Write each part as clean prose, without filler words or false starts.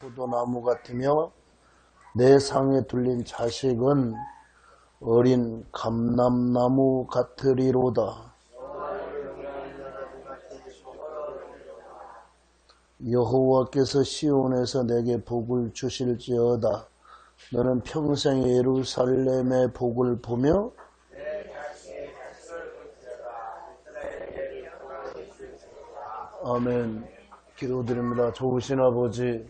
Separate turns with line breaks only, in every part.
포도나무 같으며 내 상에 둘린 자식은 어린 감람나무 같으리로다. 여호와께서 시온에서 내게 복을 주실지어다. 너는 평생 예루살렘의 복을 보며 아멘. 기도드립니다. 좋으신 아버지,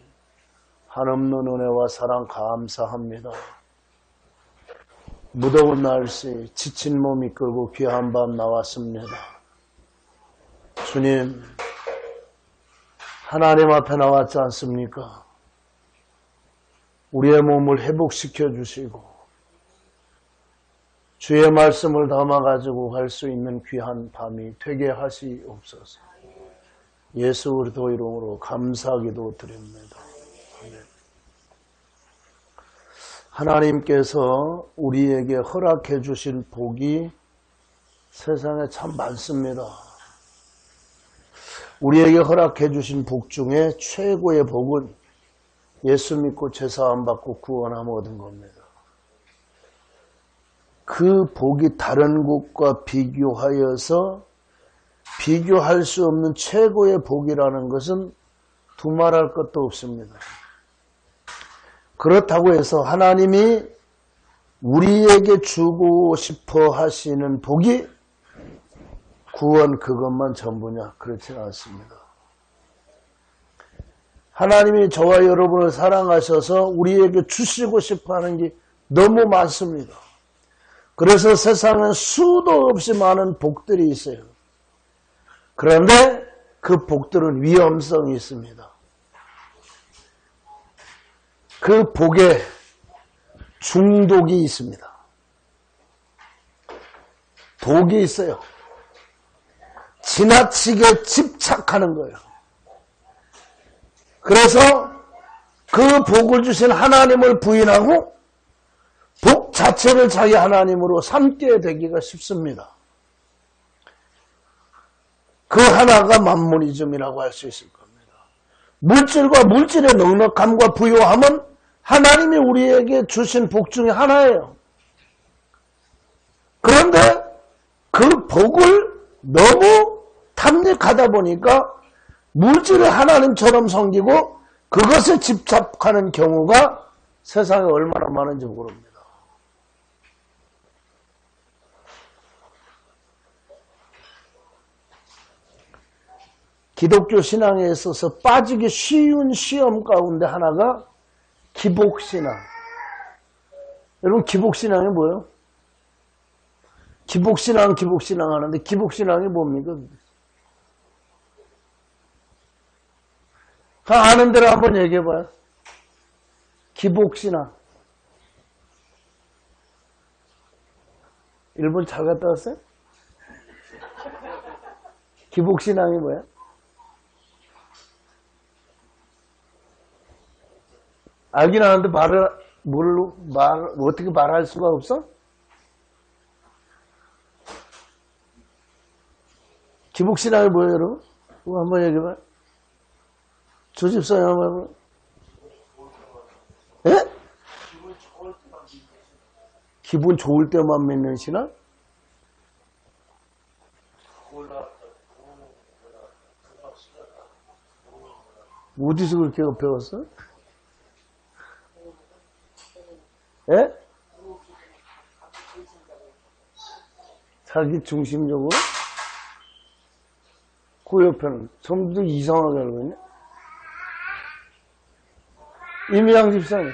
한없는 은혜와 사랑 감사합니다. 무더운 날씨, 지친 몸 이끌고 귀한 밤 나왔습니다. 주님, 하나님 앞에 나왔지 않습니까? 우리의 몸을 회복시켜 주시고 주의 말씀을 담아가지고 갈 수 있는 귀한 밤이 되게 하시옵소서. 예수 그리스도 이름으로 감사기도 드립니다. 하나님께서 우리에게 허락해 주신 복이 세상에 참 많습니다. 우리에게 허락해 주신 복 중에 최고의 복은 예수 믿고 제사함 받고 구원함 얻은 겁니다. 그 복이 다른 것과 비교하여서 비교할 수 없는 최고의 복이라는 것은 두말할 것도 없습니다. 그렇다고 해서 하나님이 우리에게 주고 싶어 하시는 복이 구원 그것만 전부냐? 그렇지 않습니다. 하나님이 저와 여러분을 사랑하셔서 우리에게 주시고 싶어 하는 게 너무 많습니다. 그래서 세상엔 수도 없이 많은 복들이 있어요. 그런데 그 복들은 위험성이 있습니다. 그 복에 중독이 있습니다. 독이 있어요. 지나치게 집착하는 거예요. 그래서 그 복을 주신 하나님을 부인하고 복 자체를 자기 하나님으로 삼게 되기가 쉽습니다. 그 하나가 만모니즘이라고 할 수 있을 겁니다. 물질과 물질의 넉넉함과 부요함은 하나님이 우리에게 주신 복 중에 하나예요. 그런데 그 복을 너무 탐닉하다 보니까 물질을 하나님처럼 섬기고 그것에 집착하는 경우가 세상에 얼마나 많은지 모릅니다. 기독교 신앙에 있어서 빠지기 쉬운 시험 가운데 하나가 기복신앙. 여러분, 기복신앙이 뭐예요? 기복신앙 하는데 기복신앙이 뭡니까? 아는 대로 한번 얘기해봐요. 기복신앙. 일본 잘 갔다 왔어요? 기복신앙이 뭐야? 알긴 아는데 어떻게 말할 수가 없어? 기복신앙이 뭐예요, 여러분? 그거 한번 얘기해봐요. 조집사님 한번 해봐요. 예? 기분 좋을 때만 믿는 신앙? 어디서 그렇게 배웠어? 예? 자기 중심적으로? 그 옆에는 전부 이상하게 알고 있네. 이미양 집사님.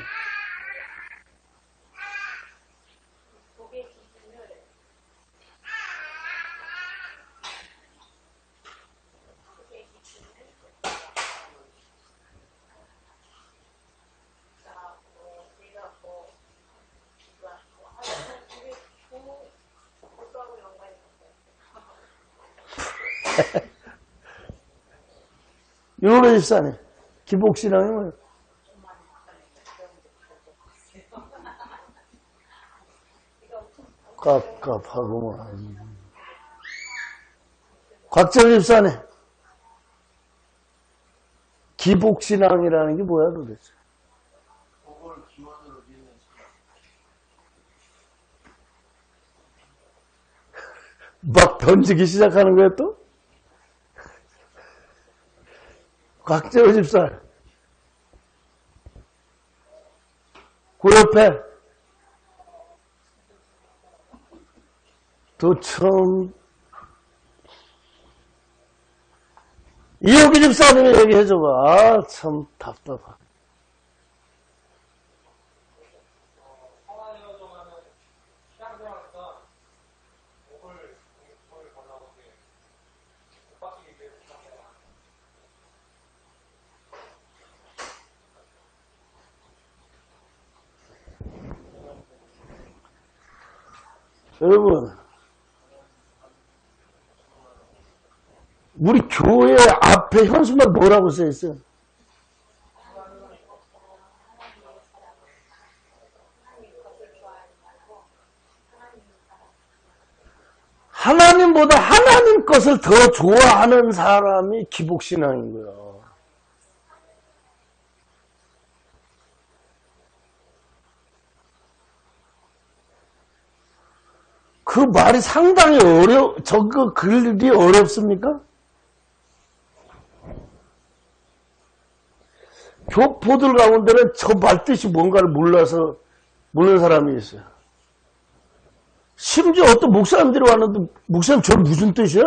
윤호래 집사님, 기복신앙이 뭐예요? 깝깝하구만. 곽정 집사님, 기복신앙이라는 게 뭐야 도대체? 막 던지기 시작하는 거야 또? 곽재호 집사 그 옆에 또 처음 이호기 집사님이 얘기해줘봐. 아, 참 답답하. 여러분, 우리 교회 앞에 현수막 뭐라고 써있어요? 하나님보다 하나님 것을 더 좋아하는 사람이 기복신앙인 거예요. 그 말이 상당히 저거 글이 어렵습니까? 교포들 가운데는 저 말뜻이 뭔가를 몰라서 모르는 사람이 있어요. 심지어 어떤 목사님들이 왔는데 목사님 저 무슨 뜻이야?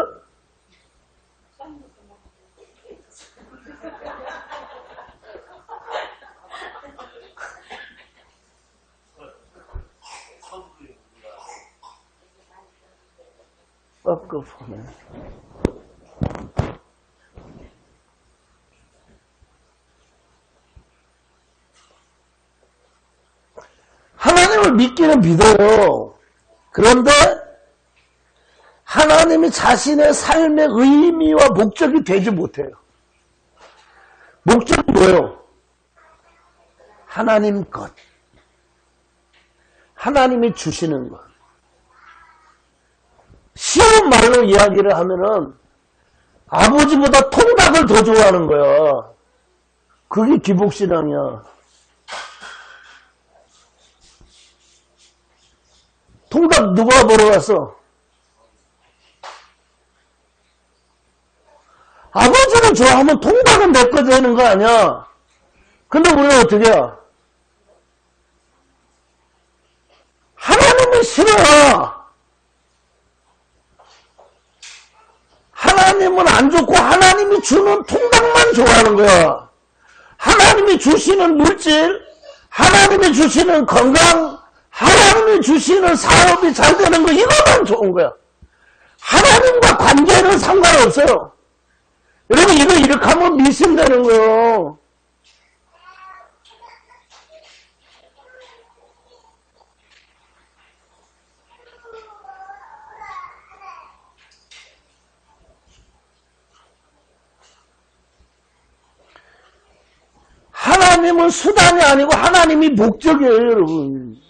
깝깝하네. 하나님을 믿기는 믿어요. 그런데 하나님이 자신의 삶의 의미와 목적이 되지 못해요. 목적은 뭐예요? 하나님 것. 하나님이 주시는 것. 쉬운 말로 이야기를 하면은 아버지보다 통닭을 더 좋아하는 거야. 그게 기복신앙이야. 통닭 누가 보러 갔어? 아버지는 좋아하면 통닭은 내 거 되는 거 아니야? 근데 우리는 어떻게 해? 하나님은 싫어. 하나님은 안 좋고 하나님이 주는 통닭만 좋아하는 거야. 하나님이 주시는 물질, 하나님이 주시는 건강, 하나님이 주시는 사업이 잘 되는 거 이거만 좋은 거야. 하나님과 관계는 상관없어요. 여러분 이거 이렇게 하면 미신되는 거예요. 하나님은 수단이 아니고 하나님이 목적이에요, 여러분.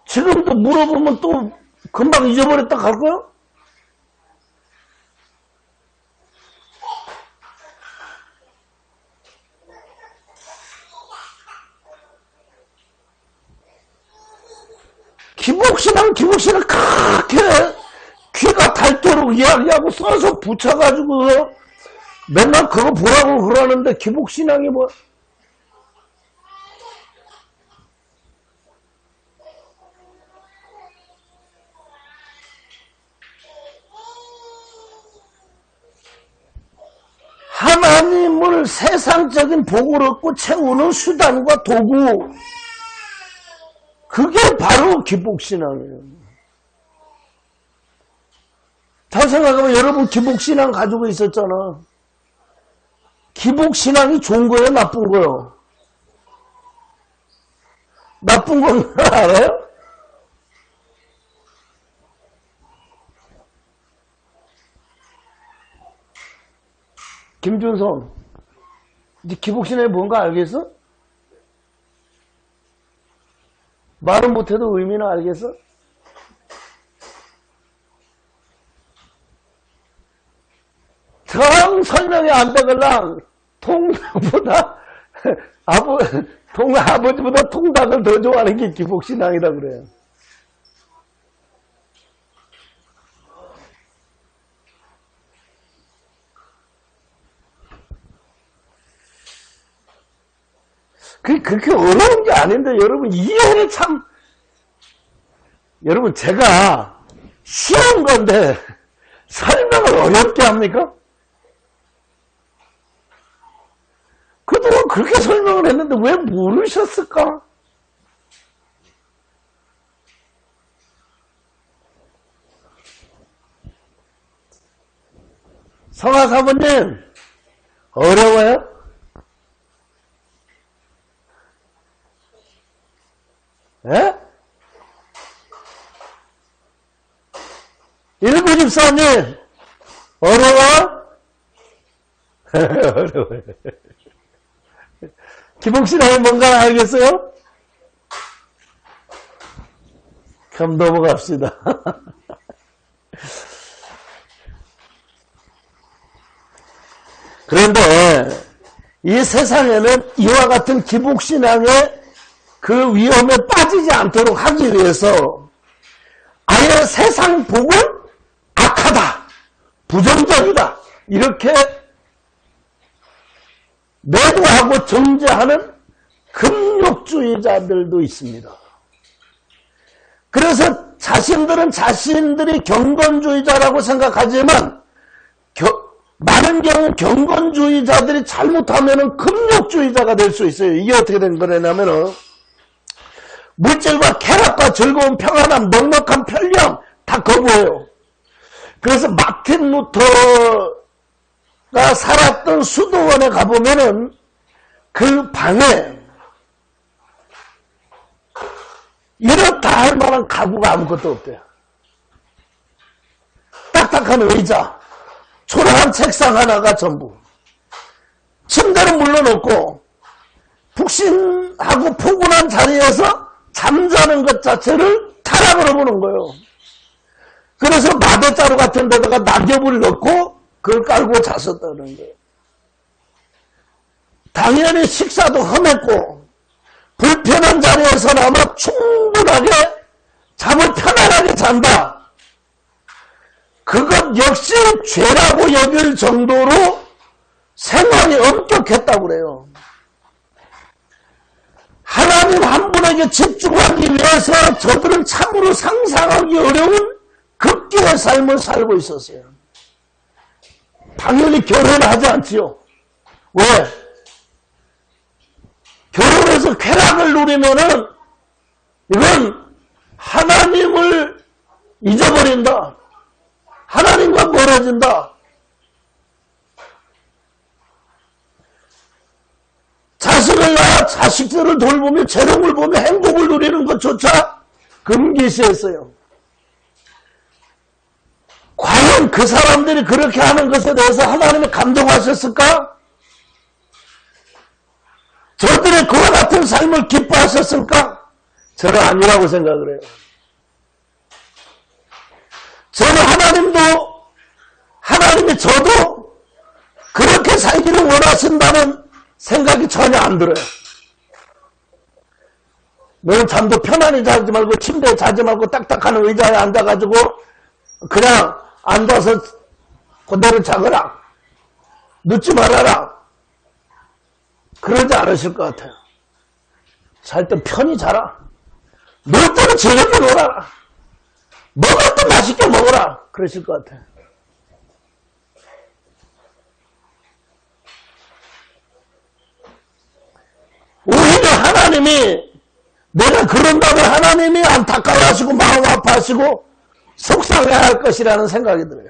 지금도 물어보면 또 금방 잊어버렸다 갈 거야? 기복신앙 그렇게 귀가 닳도록 이야기하고 써서 붙여가지고 맨날 그거 보라고 그러는데 기복신앙이 뭐야? 하나님을 세상적인 복을 얻고 채우는 수단과 도구, 그게 바로 기복신앙이에요. 잘 생각하면 여러분 기복신앙 가지고 있었잖아. 기복신앙이 좋은 거예요? 나쁜 거예요? 나쁜 건 알아요? 김준성, 이제 기복신앙이 뭔가 알겠어? 말은 못해도 의미는 알겠어? 정 설명이 안 되걸랑 아버지보다 통닭을 더 좋아하는 게 기복신앙이라 그래요. 그렇게 어려운 게 아닌데, 여러분, 이해를 참, 여러분, 제가 쉬운 건데, 설명을 어렵게 합니까? 그동안 그렇게 설명을 했는데, 왜 모르셨을까? 성화 사모님, 어려워요? 예? 1914님, 어려워? 어려워요. 기복신앙이 뭔가 알겠어요? 그럼 넘어갑시다. 그런데 이 세상에는 이와 같은 기복신앙의 그 위험에 빠지지 않도록 하기 위해서 아예 세상 복은 악하다, 부정적이다 이렇게 매도하고 정죄하는 금욕주의자들도 있습니다. 그래서 자신들은 자신들이 경건주의자라고 생각하지만 많은 경우 경건주의자들이 잘못하면 금욕주의자가 될 수 있어요. 이게 어떻게 된 거냐면은 물질과 쾌락과 즐거움, 평안함, 넉넉한 편리함 다 거부해요. 그래서 마틴 루터가 살았던 수도원에 가보면은 그 방에 이렇다 할 만한 가구가 아무것도 없대요. 딱딱한 의자, 초라한 책상 하나가 전부. 침대는 물론 없고 푹신하고 포근한 자리에서 잠자는 것 자체를 타락으로 보는 거예요. 그래서 마대자루 같은 데다가 낙엽을 넣고 그걸 깔고 잤었다는 거예요. 당연히 식사도 험했고 불편한 자리에서나마 충분하게 잠을 편안하게 잔다. 그것 역시 죄라고 여길 정도로 생활이 엄격했다고 그래요. 하나님 한 분에게 집중하기 위해서 저들은 참으로 상상하기 어려운 극기의 삶을 살고 있었어요. 당연히 결혼하지 않지요. 왜? 결혼해서 쾌락을 누리면은 이건 하나님을 잊어버린다. 하나님과 멀어진다. 자식을 낳아 자식들을 돌보며 재롱을 보며 행복을 누리는 것조차 금기시했어요. 과연 그 사람들이 그렇게 하는 것에 대해서 하나님이 감동하셨을까? 저들의 그와 같은 삶을 기뻐하셨을까? 저는 아니라고 생각을 해요. 저는 하나님이 저도 그렇게 살기를 원하신다는 생각이 전혀 안 들어요. 너는 잠도 편안히 자지 말고 침대에 자지 말고 딱딱한 의자에 앉아가지고 그냥 앉아서 그대로 자거라. 눕지 말아라. 그러지 않으실 것 같아요. 잘 때 편히 자라. 놀 때는 즐겁게 놀아라. 먹을 때 맛있게 먹어라. 그러실 것 같아요. 오히려 하나님이 내가 그런다면 하나님이 안타까워하시고 마음 아파하시고 속상해할 것이라는 생각이 들어요.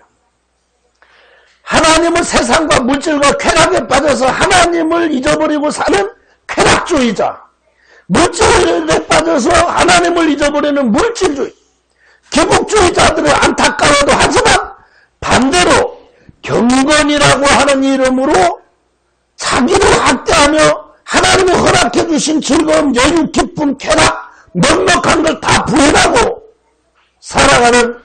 하나님은 세상과 물질과 쾌락에 빠져서 하나님을 잊어버리고 사는 쾌락주의자, 물질에 빠져서 하나님을 잊어버리는 물질주의, 기복주의자들은 안타까워도 하지만 반대로 경건이라고 하는 이름으로 자기를 학대하며 하나님이 허락해 주신 즐거움, 여유, 기쁨, 쾌락, 넉넉한 걸 다 부인하고 살아가는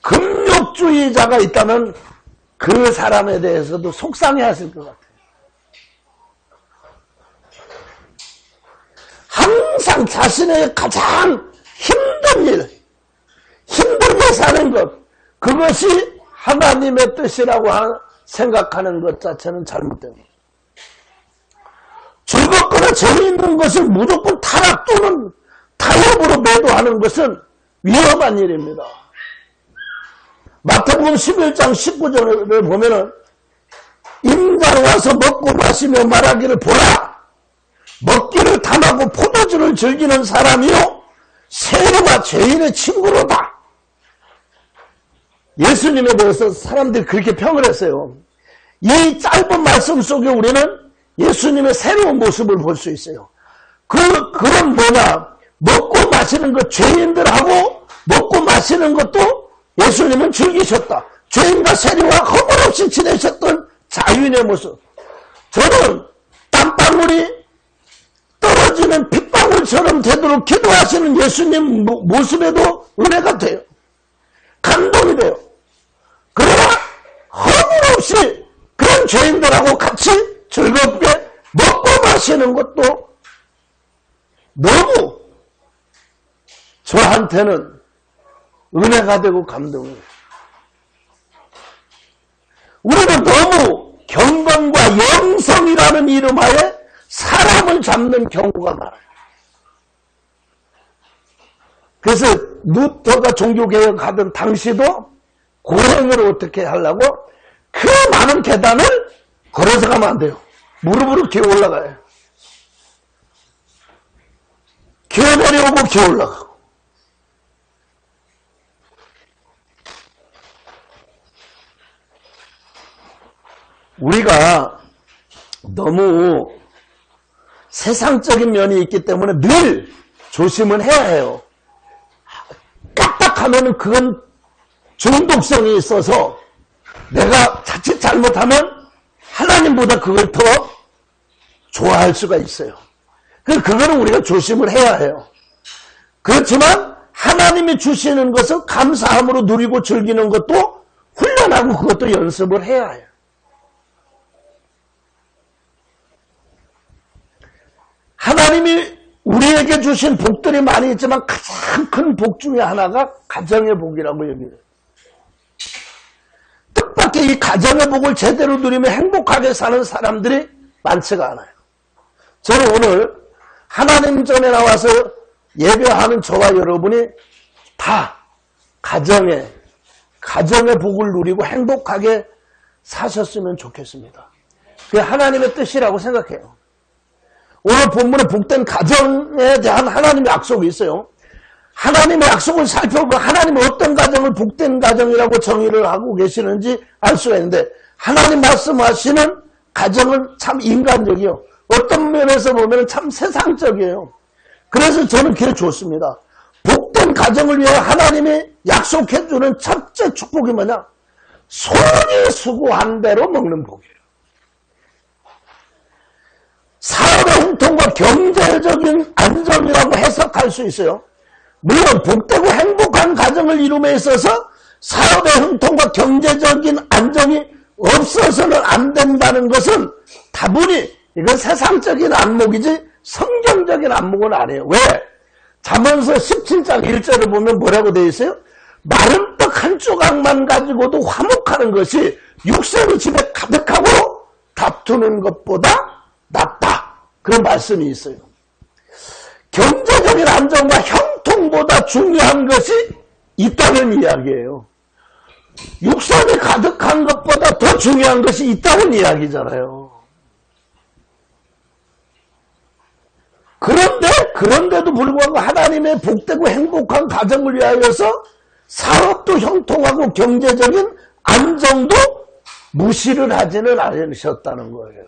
금욕주의자가 있다면 그 사람에 대해서도 속상해 하실 것 같아요. 항상 자신의 가장 힘든 일, 힘들게 사는 것, 그것이 하나님의 뜻이라고 생각하는 것 자체는 잘못된 거예요. 즐겁거나 재미있는 것을 무조건 타락 또는 타협으로 매도하는 것은 위험한 일입니다. 마태복음 11장 19절을 보면은 임자로 와서 먹고 마시며 말하기를 보라, 먹기를 탐하고 포도주를 즐기는 사람이요 세리와 죄인의 친구로다. 예수님에 대해서 사람들이 그렇게 평을 했어요. 이 짧은 말씀 속에 우리는 예수님의 새로운 모습을 볼 수 있어요. 그런 뭐냐, 먹고 마시는 것, 죄인들하고 먹고 마시는 것도 예수님은 즐기셨다. 죄인과 세리와 허물없이 지내셨던 자유인의 모습. 저는 땀방울이 떨어지는 핏방울처럼 되도록 기도하시는 예수님 모습에도 은혜가 돼요. 감동이 돼요. 그러나 허물없이 그런 죄인들하고 같이 즐겁게 먹고 마시는 것도 너무 저한테는 은혜가 되고 감동이에요. 우리는 너무 경건과 영성이라는 이름하에 사람을 잡는 경우가 많아요. 그래서 루터가 종교개혁하던 당시도 고행을 어떻게 하려고 그 많은 계단을 걸어서 가면 안 돼요. 무릎으로 기어 올라가요. 기어 내려오고 기어 올라가고. 우리가 너무 세상적인 면이 있기 때문에 늘 조심은 해야 해요. 깍딱하면 그건 중독성이 있어서 내가 자칫 잘못하면 하나님보다 그걸 더 좋아할 수가 있어요. 그거는 우리가 조심을 해야 해요. 그렇지만 하나님이 주시는 것을 감사함으로 누리고 즐기는 것도 훈련하고 그것도 연습을 해야 해요. 하나님이 우리에게 주신 복들이 많이 있지만 가장 큰 복 중에 하나가 가정의 복이라고 얘기해요. 뜻밖의 이 가정의 복을 제대로 누리며 행복하게 사는 사람들이 많지가 않아요. 저는 오늘 하나님 전에 나와서 예배하는 저와 여러분이 다 가정의 복을 누리고 행복하게 사셨으면 좋겠습니다. 그게 하나님의 뜻이라고 생각해요. 오늘 본문에 복된 가정에 대한 하나님의 약속이 있어요. 하나님의 약속을 살펴보면 하나님은 어떤 가정을 복된 가정이라고 정의를 하고 계시는지 알 수가 있는데, 하나님 말씀하시는 가정은 참 인간적이요, 어떤 면에서 보면 참 세상적이에요. 그래서 저는 그게 좋습니다. 복된 가정을 위해 하나님이 약속해주는 첫째 축복이 뭐냐? 손이 수고한 대로 먹는 복이에요. 사업의 형통과 경제적인 안정이라고 해석할 수 있어요. 물론 복되고 행복한 가정을 이룸에 있어서 사업의 형통과 경제적인 안정이 없어서는 안 된다는 것은 다분히 이건 세상적인 안목이지 성경적인 안목은 아니에요. 왜? 잠언서 17장 1절을 보면 뭐라고 되어 있어요? 마른 떡 한 조각만 가지고도 화목하는 것이 육생의 집에 가득하고 다투는 것보다 낫다. 그런 말씀이 있어요. 경제적인 안정과 형통보다 중요한 것이 있다는 이야기예요. 육성이 가득한 것보다 더 중요한 것이 있다는 이야기잖아요. 그런데도 불구하고 하나님의 복되고 행복한 가정을 위하여서 사업도 형통하고 경제적인 안정도 무시를 하지는 않으셨다는 거예요.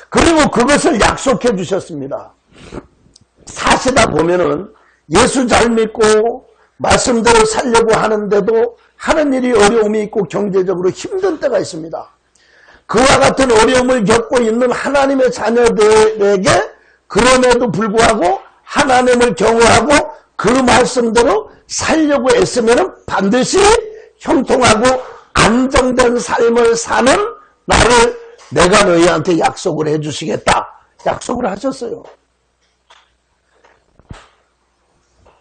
그리고 그것을 약속해 주셨습니다. 사시다 보면은 예수 잘 믿고 말씀대로 살려고 하는데도 하는 일이 어려움이 있고 경제적으로 힘든 때가 있습니다. 그와 같은 어려움을 겪고 있는 하나님의 자녀들에게 그럼에도 불구하고 하나님을 경외하고 그 말씀대로 살려고 애쓰면 반드시 형통하고 안정된 삶을 사는 나를 내가 너희한테 약속을 해주시겠다. 약속을 하셨어요.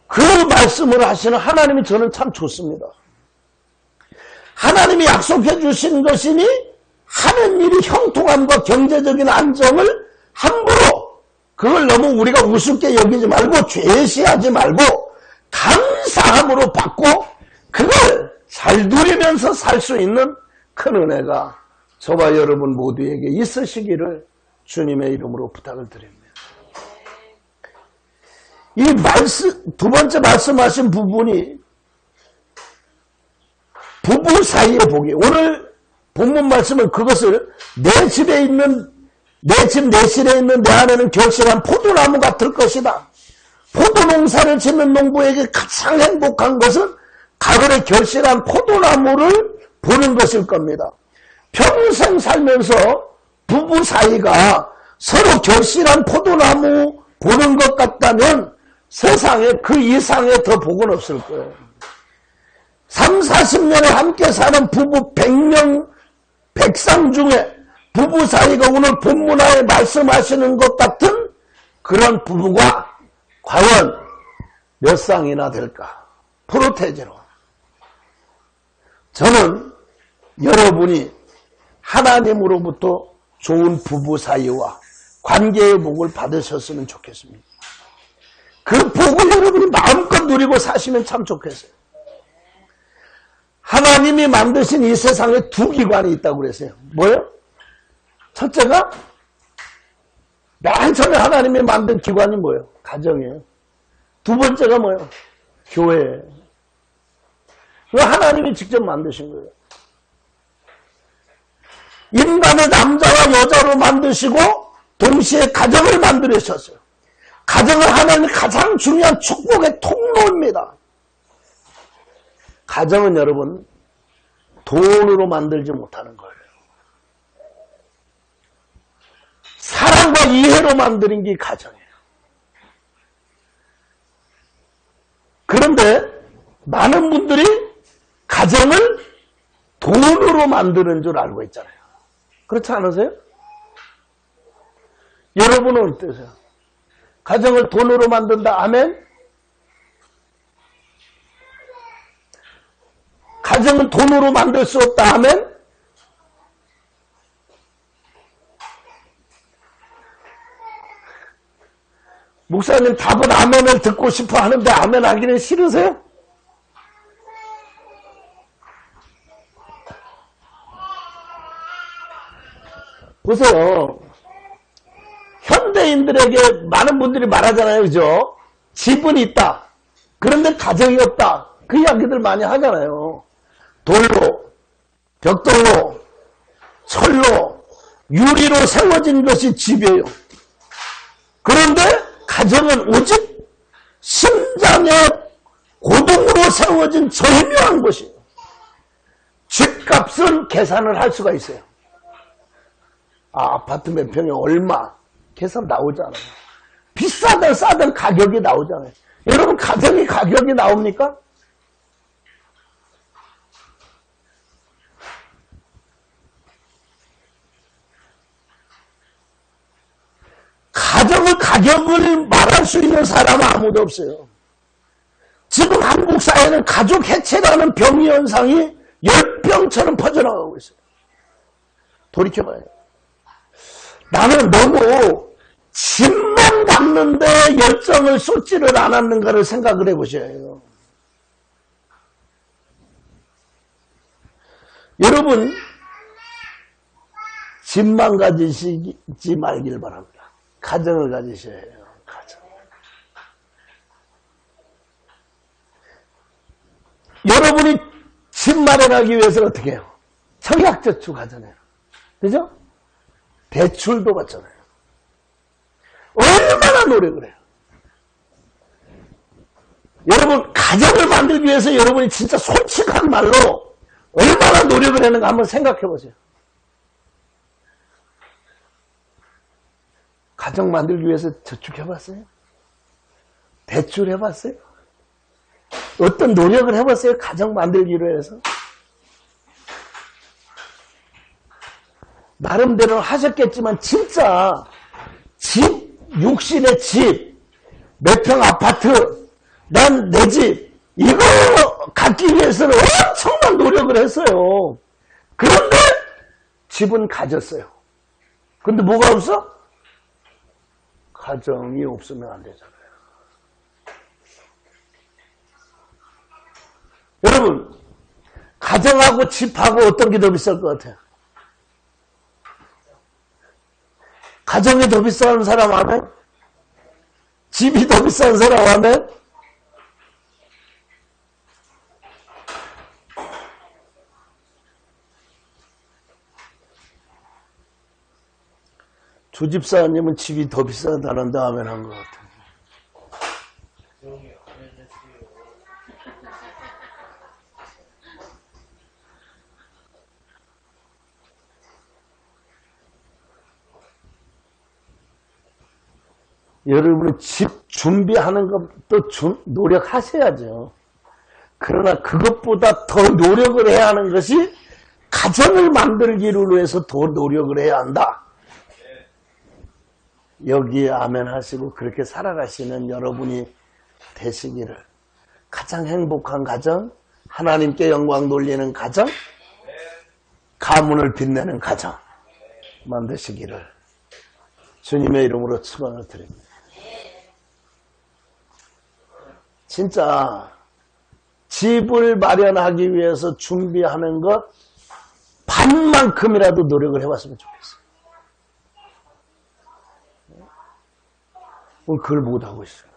그 말씀을 하시는 하나님이 저는 참 좋습니다. 하나님이 약속해 주신 것이니 하는 일이 형통함과 경제적인 안정을 함부로 그걸 너무 우리가 우습게 여기지 말고 죄시하지 말고 감사함으로 받고 그걸 잘 누리면서 살 수 있는 큰 은혜가 저와 여러분 모두에게 있으시기를 주님의 이름으로 부탁을 드립니다. 이 두 번째 말씀하신 부분이 부부 사이의 복이, 오늘 본문 말씀은 그것을 내 집에 있는, 내 집 내실에 있는 내 안에는 결실한 포도나무 같을 것이다. 포도 농사를 짓는 농부에게 가장 행복한 것은 가을에 결실한 포도나무를 보는 것일 겁니다. 평생 살면서 부부 사이가 서로 결실한 포도나무 보는 것 같다면 세상에 그 이상의 더 복은 없을 거예요. 3, 40년에 함께 사는 부부 100명, 100상 중에 부부 사이가 오늘 본문화에 말씀하시는 것 같은 그런 부부가 과연 몇 쌍이나 될까? 프로테제로. 저는 여러분이 하나님으로부터 좋은 부부 사이와 관계의 복을 받으셨으면 좋겠습니다. 그 복을 여러분이 마음껏 누리고 사시면 참 좋겠어요. 하나님이 만드신 이 세상에 두 기관이 있다고 그랬어요. 뭐예요? 첫째가 맨 처음에 하나님이 만든 기관이 뭐예요? 가정이에요. 두 번째가 뭐예요? 교회예요. 그거 하나님이 직접 만드신 거예요. 인간을 남자와 여자로 만드시고 동시에 가정을 만들으셨어요. 가정을 하나님의 가장 중요한 축복의 통로입니다. 가정은 여러분 돈으로 만들지 못하는 거예요. 사랑과 이해로 만드는 게 가정이에요. 그런데 많은 분들이 가정을 돈으로 만드는 줄 알고 있잖아요. 그렇지 않으세요? 여러분은 어떠세요? 가정을 돈으로 만든다. 아멘? 가정은 돈으로 만들 수 없다. 아멘? 목사님 답은 아멘을 듣고 싶어 하는데 아멘 하기는 싫으세요? 보세요. 현대인들에게 많은 분들이 말하잖아요. 그죠? 집은 있다. 그런데 가정이 없다. 그 이야기들 많이 하잖아요. 돌로, 벽돌로, 철로, 유리로 세워진 것이 집이에요. 그런데 가정은 오직 심장의 고동으로 세워진 절묘한 것이에요. 집값은 계산을 할 수가 있어요. 아파트 몇 평에 얼마 계산 나오잖아요. 비싸든 싸든 가격이 나오잖아요. 여러분 가정이 가격이 나옵니까? 가격을 말할 수 있는 사람은 아무도 없어요. 지금 한국 사회는 가족 해체라는 병의 현상이 열병처럼 퍼져나가고 있어요. 돌이켜봐요. 나는 너무 집만 갖는데 열정을 쏟지를 않았는가를 생각을 해보셔야 해요. 여러분 집만 가지시지 말길 바랍니다. 가정을 가지셔야 해요. 가정. 여러분이 집 마련하기 위해서는 어떻게 해요? 청약저축 하잖아요. 그죠? 대출도 받잖아요. 얼마나 노력을 해요. 여러분 가정을 만들기 위해서 여러분이 진짜 솔직한 말로 얼마나 노력을 하는가 한번 생각해 보세요. 가정 만들기 위해서 저축해봤어요? 대출해봤어요? 어떤 노력을 해봤어요? 가정 만들기로 해서? 나름대로 하셨겠지만 진짜 집, 육신의 집, 몇 평 아파트, 난 내 집 이거 갖기 위해서는 엄청난 노력을 했어요. 그런데 집은 가졌어요. 근데 뭐가 없어? 가정이 없으면 안 되잖아요. 여러분, 가정하고 집하고 어떤 게 더 비쌀 것 같아요? 가정이 더 비싼 사람 하면? 집이 더 비싼 사람 하면? 주집사님은 집이 더 비싸다는 다음에 한 것 같아요. 여러분은 집 준비하는 것도 노력하셔야죠. 그러나 그것보다 더 노력을 해야 하는 것이 가정을 만들기를 위해서 더 노력을 해야 한다. 여기에 아멘 하시고 그렇게 살아가시는 여러분이 되시기를, 가장 행복한 가정, 하나님께 영광 돌리는 가정, 가문을 빛내는 가정 만드시기를 주님의 이름으로 축원을 드립니다. 진짜 집을 마련하기 위해서 준비하는 것 반만큼이라도 노력을 해봤으면 좋겠어요. 그걸 못하고 있어요.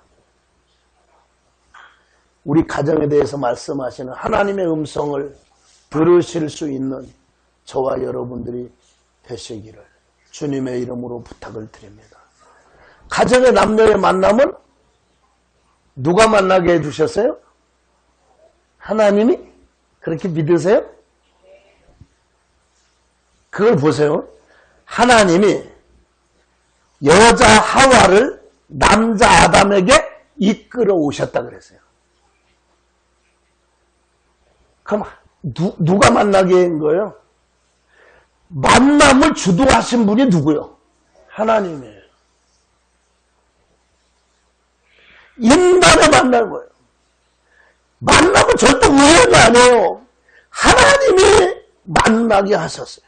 우리 가정에 대해서 말씀하시는 하나님의 음성을 들으실 수 있는 저와 여러분들이 되시기를 주님의 이름으로 부탁을 드립니다. 가정의 남녀의 만남은 누가 만나게 해주셨어요? 하나님이? 그렇게 믿으세요? 그걸 보세요. 하나님이 여자 하와를 남자 아담에게 이끌어 오셨다 그랬어요. 그럼 누가 만나게 한 거예요? 만남을 주도하신 분이 누구요? 하나님이에요. 인간을 만난 거예요. 만남은 절대 우연이 아니에요. 하나님이 만나게 하셨어요.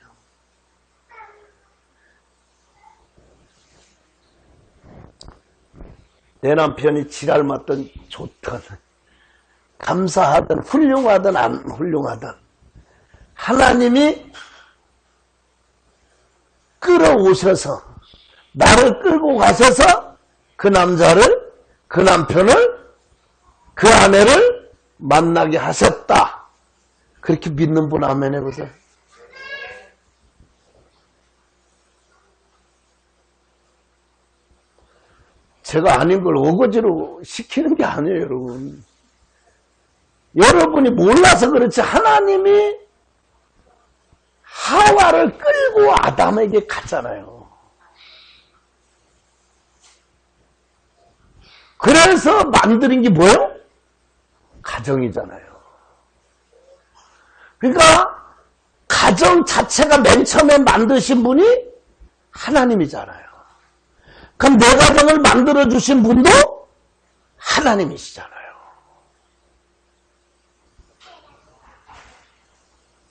내 남편이 지랄 맞든 좋든 감사하든 훌륭하든 안 훌륭하든 하나님이 끌어오셔서 나를 끌고 가셔서 그 남자를, 그 남편을, 그 아내를 만나게 하셨다. 그렇게 믿는 분 아멘 해보세요. 제가 아닌 걸 어거지로 시키는 게 아니에요, 여러분. 여러분이 몰라서 그렇지 하나님이 하와를 끌고 아담에게 갔잖아요. 그래서 만드는 게 뭐예요? 가정이잖아요. 그러니까 가정 자체가 맨 처음에 만드신 분이 하나님이잖아요. 그럼 내 가정을 만들어주신 분도 하나님이시잖아요.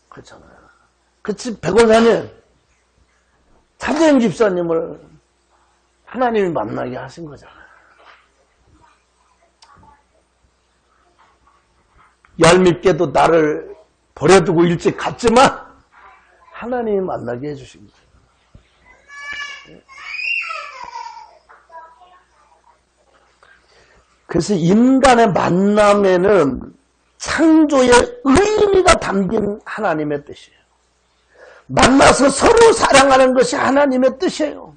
그렇잖아요. 그치, 백원사님, 차재영 집사님을 하나님이 만나게 하신 거잖아요. 얄밉게도 나를 버려두고 일찍 갔지만 하나님이 만나게 해주신 거예요. 그래서 인간의 만남에는 창조의 의미가 담긴 하나님의 뜻이에요. 만나서 서로 사랑하는 것이 하나님의 뜻이에요.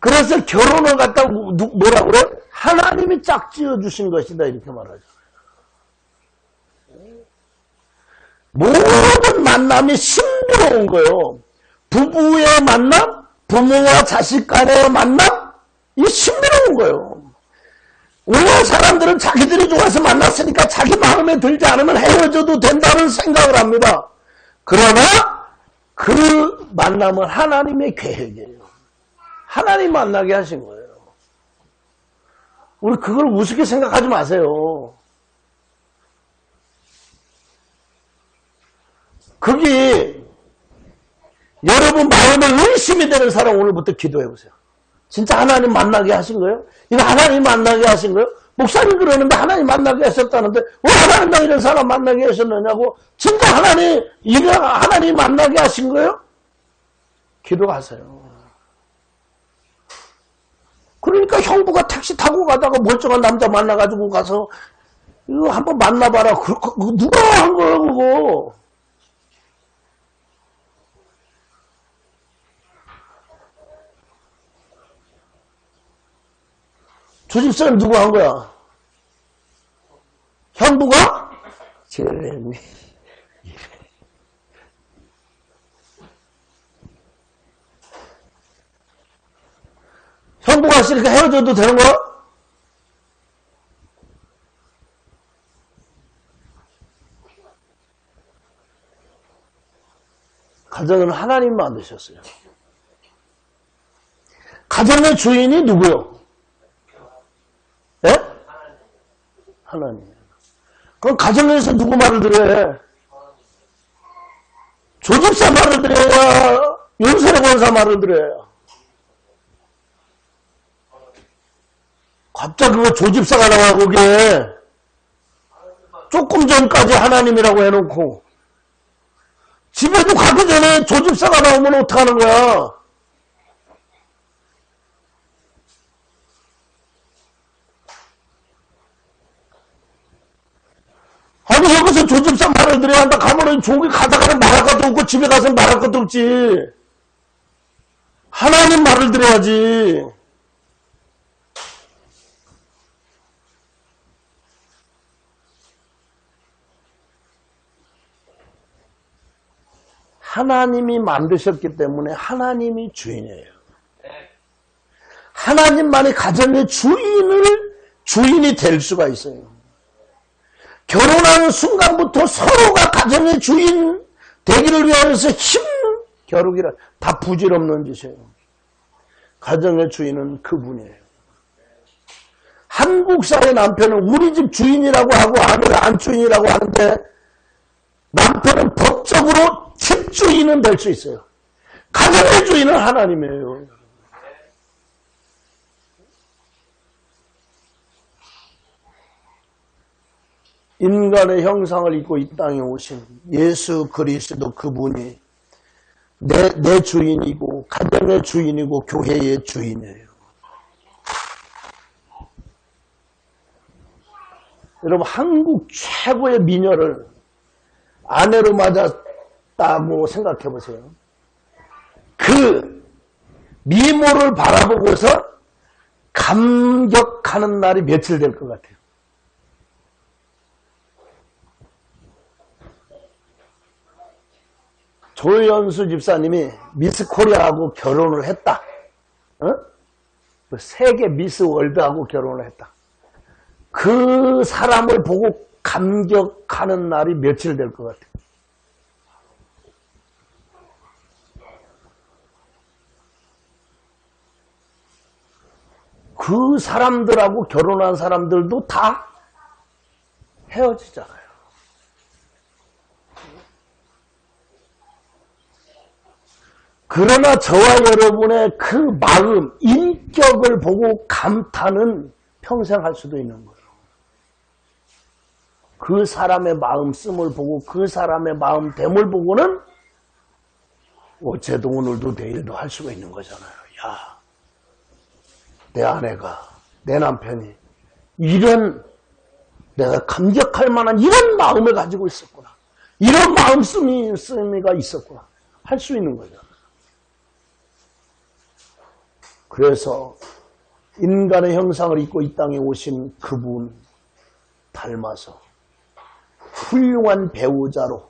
그래서 결혼을 갖다 뭐라고 그래요? 하나님이 짝지어 주신 것이다 이렇게 말하죠. 모든 만남이 신비로운 거예요. 부부의 만남, 부모와 자식 간의 만남, 이 신비로운 거예요. 오늘 사람들은 자기들이 좋아서 만났으니까 자기 마음에 들지 않으면 헤어져도 된다는 생각을 합니다. 그러나 그 만남은 하나님의 계획이에요. 하나님 만나게 하신 거예요. 우리 그걸 우습게 생각하지 마세요. 거기 여러분 마음에 의심이 되는 사람 오늘부터 기도해 보세요. 진짜 하나님 만나게 하신 거예요? 이거 하나님 만나게 하신 거예요? 목사님 그러는데 하나님 만나게 하셨다는데 왜 하나님 이런 사람 만나게 하셨느냐고. 진짜 하나님 만나게 하신 거예요? 기도하세요. 그러니까 형부가 택시 타고 가다가 멀쩡한 남자 만나가지고 가서 이거 한번 만나봐라. 누가 한 거야 그거. 조집사는 누구 한 거야? 형부가? 제레미. 형부가 있으니까 헤어져도 되는 거야? 가정은 하나님 만드셨어요. 가정의 주인이 누구요? 예? 하나님. 그럼 가정에서 누구 말을 들어야 해? 조집사 말을 들어야, 윤석열 권사 말을 들어야. 갑자기 왜 조집사가 나와, 거기에? 조금 전까지 하나님이라고 해놓고. 집에도 가기 전에 조집사가 나오면 어떡하는 거야? 아니, 여기서 조집사 말을 들어야 한다. 가면은 저기 가다가는 말할 것도 없고, 집에 가서는 말할 것도 없지. 하나님 말을 들어야지. 하나님이 만드셨기 때문에 하나님이 주인이에요. 하나님만이 가정의 주인이 될 수가 있어요. 결혼하는 순간부터 서로가 가정의 주인 되기를 위해서 겨루기라 다 부질없는 짓이에요. 가정의 주인은 그분이에요. 한국 사회 남편은 우리 집 주인이라고 하고 아내를 안 주인이라고 하는데 남편은 법적으로 집주인은 될 수 있어요. 가정의 주인은 하나님이에요. 인간의 형상을 입고 이 땅에 오신 예수 그리스도 그분이 내 주인이고 가정의 주인이고 교회의 주인이에요. 여러분 한국 최고의 미녀를 아내로 맞았다고 생각해 보세요. 그 미모를 바라보고서 감격하는 날이 며칠 될 것 같아요. 조연수 집사님이 미스 코리아하고 결혼을 했다. 세계 미스 월드하고 결혼을 했다. 그 사람을 보고 감격하는 날이 며칠 될 것 같아요. 그 사람들하고 결혼한 사람들도 다 헤어지잖아요. 그러나 저와 여러분의 그 마음, 인격을 보고 감탄은 평생 할 수도 있는 거예요. 그 사람의 마음씀을 보고 그 사람의 마음됨을 보고는 어제도 오늘도 내일도 할 수가 있는 거잖아요. 야, 내 아내가, 내 남편이 이런 내가 감격할 만한 이런 마음을 가지고 있었구나. 이런 마음씀이가 있었구나. 할 수 있는 거죠. 그래서 인간의 형상을 입고 이 땅에 오신 그분 닮아서 훌륭한 배우자로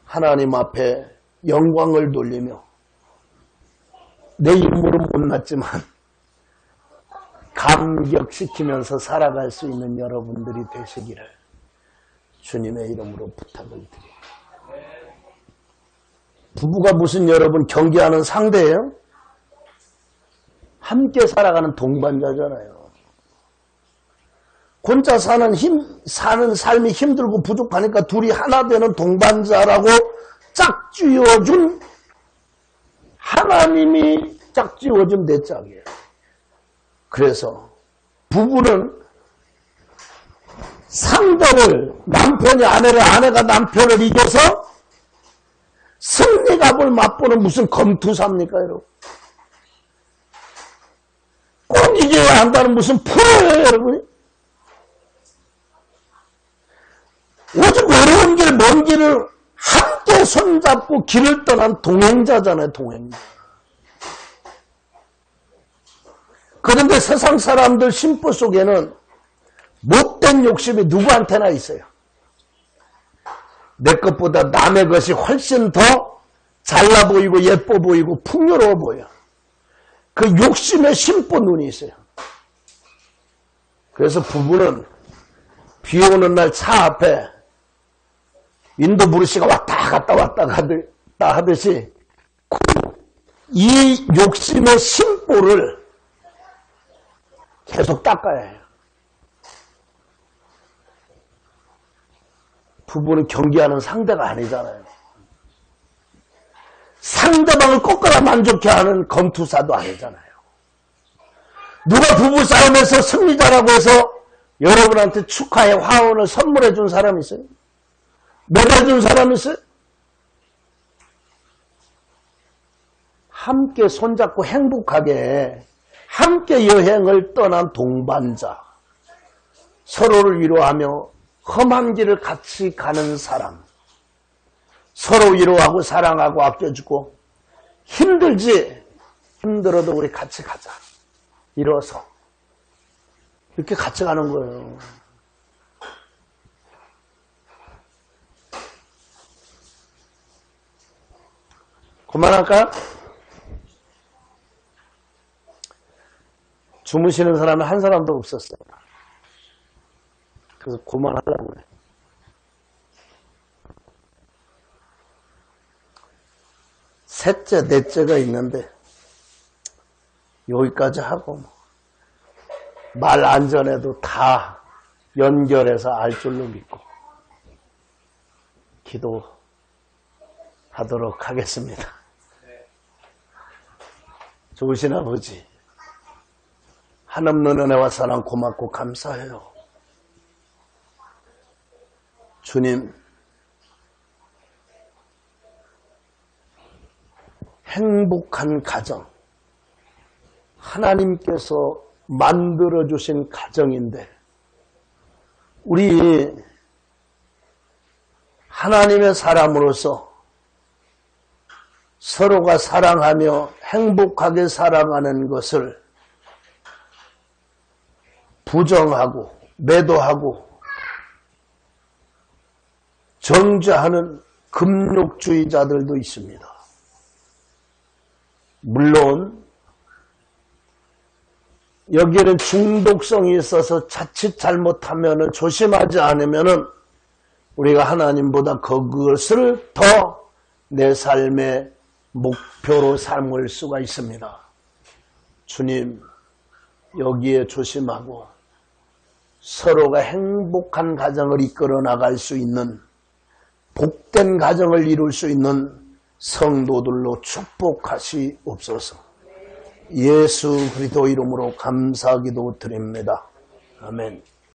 하나님 앞에 영광을 돌리며 내 인물은 못났지만 감격시키면서 살아갈 수 있는 여러분들이 되시기를 주님의 이름으로 부탁을 드립니다. 부부가 무슨 여러분 경계하는 상대예요? 함께 살아가는 동반자잖아요. 혼자 사는 삶이 힘들고 부족하니까 둘이 하나 되는 동반자라고 짝지어준 하나님이 짝지어준 내 짝이에요. 그래서 부부는 상대를 남편이 아내를 아내가 남편을 이겨서 승리갑을 맛보는 무슨 검투사입니까 여러분? 꼭 이겨야 한다는 무슨 프로예요 여러분? 오직 어려운 길 먼 길을 함께 손잡고 길을 떠난 동행자잖아요. 동행자. 그런데 세상 사람들 심보 속에는 못된 욕심이 누구한테나 있어요. 내 것보다 남의 것이 훨씬 더 잘나 보이고 예뻐 보이고 풍요로워 보여. 그 욕심에 심보 눈이 있어요. 그래서 부부는 비 오는 날 차 앞에 인도 무르시가 왔다 갔다 하듯이 이 욕심의 심보를 계속 닦아야 해요. 부부는 경계하는 상대가 아니잖아요. 상대방을 꺾어라 만족해 하는 검투사도 아니잖아요. 누가 부부싸움에서 승리자라고 해서 여러분한테 축하의 화원을 선물해 준 사람이 있어요? 먹여준 사람이 있어요? 함께 손잡고 행복하게 함께 여행을 떠난 동반자, 서로를 위로하며 험한 길을 같이 가는 사람, 서로 위로하고 사랑하고 아껴주고 힘들지? 힘들어도 우리 같이 가자. 이뤄서 이렇게 같이 가는 거예요. 그만할까요? 주무시는 사람이 한 사람도 없었어요. 그래서 그만하려고 그래. 셋째, 넷째가 있는데 여기까지 하고 말 안전에도 다 연결해서 알 줄로 믿고 기도하도록 하겠습니다. 좋으신 아버지, 한없는 은혜와 사랑 고맙고 감사해요. 주님, 행복한 가정, 하나님께서 만들어주신 가정인데 우리 하나님의 사람으로서 서로가 사랑하며 행복하게 살아가는 것을 부정하고 매도하고 정죄하는 금욕주의자들도 있습니다. 물론 여기에는 중독성이 있어서 자칫 잘못하면 조심하지 않으면 우리가 하나님보다 그것을 더 내 삶의 목표로 삼을 수가 있습니다. 주님, 여기에 조심하고 서로가 행복한 가정을 이끌어 나갈 수 있는 복된 가정을 이룰 수 있는 성도들로 축복하시옵소서. 예수 그리스도 이름으로 감사기도 드립니다. 아멘.